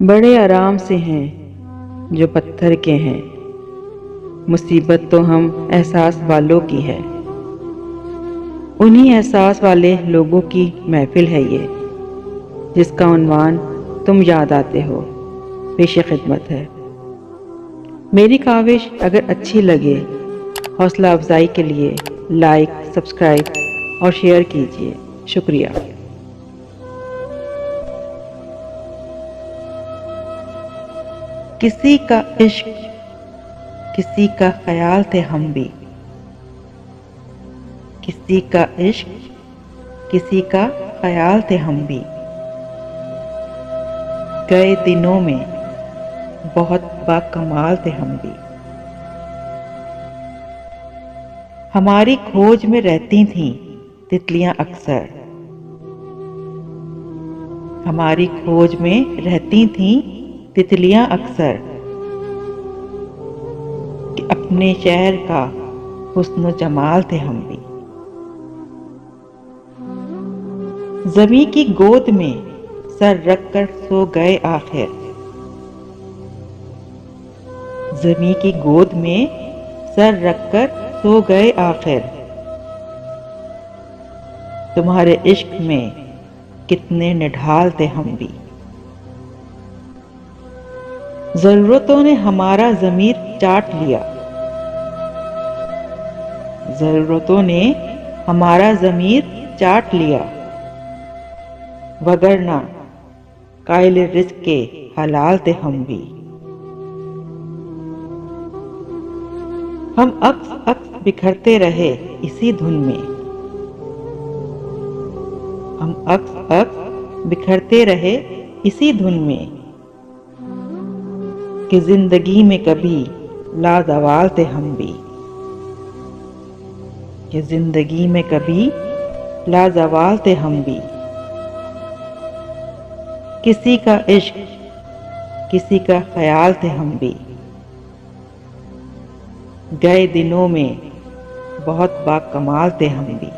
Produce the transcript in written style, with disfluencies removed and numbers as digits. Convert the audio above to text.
بڑے آرام سے ہیں جو پتھر کے ہیں، مصیبت تو ہم احساس والوں کی ہے۔ انہی احساس والے لوگوں کی محفل ہے یہ، جس کا عنوان تم یاد آتے ہو، پیش خدمت ہے۔ میری کاوش اگر اچھی لگے، حوصلہ افزائی کے لیے لائک، سبسکرائب اور شیئر کیجیے۔ شکریہ۔ کسی کا عشق، کسی کا خیال تھے ہم بھی، کسی کا عشق، کسی کا خیال تھے ہم بھی، گئے دنوں میں بہت باکمال تھے ہم بھی۔ ہماری کھوج میں رہتی تھیں تتلیاں اکثر، ہماری کھوج میں رہتی تھیں تتلیاں اکثر، کہ اپنے شہر کا حسن و جمال تھے ہم بھی۔ زمیں کی گود میں سر رکھ کر سو گئے آخر، زمیں کی گود میں سر رکھ کر سو گئے آخر، تمہارے عشق میں کتنے نڈھال تھے ہم بھی۔ ضرورتوں نے ہمارا ضمیر چاٹ لیا، ضرورتوں نے ہمارا ضمیر چاٹ لیا، وگرنہ قائل رزق کے حلال تھے ہم بھی۔ ہم عکس عکس بکھرتے رہے اسی دھن میں، ہم عکس عکس بکھرتے رہے اسی دھن میں، کہ زندگی میں کبھی لازوال تھے ہم بھی، کہ زندگی میں کبھی لازوال تھے ہم بھی۔ کسی کا عشق، کسی کا خیال تھے ہم بھی، گئے دنوں میں بہت باکمال تھے ہم بھی۔